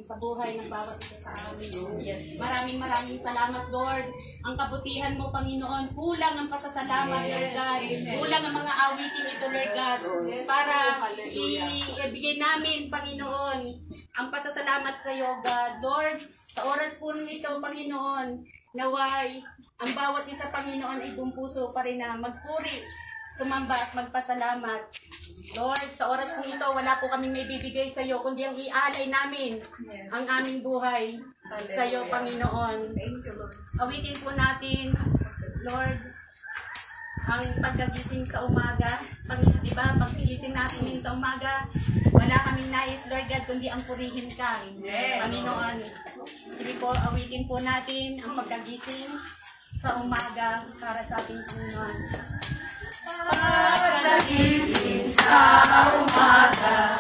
sa buhay ng bawat isa sa amin. Yes. Maraming salamat, Lord. Ang kabutihan mo, Panginoon, kulang ang pasasalamat, Lord God. Kulang ang mga awitin ito, Lord God, para ibigay namin, Panginoon, ang pasasalamat sa iyo, God. Lord, sa oras po nito, Panginoon, naway, ang bawat isa, Panginoon, ay buong puso pa rin na magpuri, sumamba at magpasalamat. Lord, sa oras po ito, wala po kami may bibigay sa iyo, kundi ang ialay namin ang aming buhay sa iyo, Panginoon. Awitin po natin, Lord, ang pagkagising sa umaga. Diba, pagkagising natin sa umaga, wala kaming nais, Lord God, kundi ang purihin ka, Panginoon. Sige po, awitin po natin ang pagkagising sa umaga para sa ating Panginoon. Pagkagising sa umaga,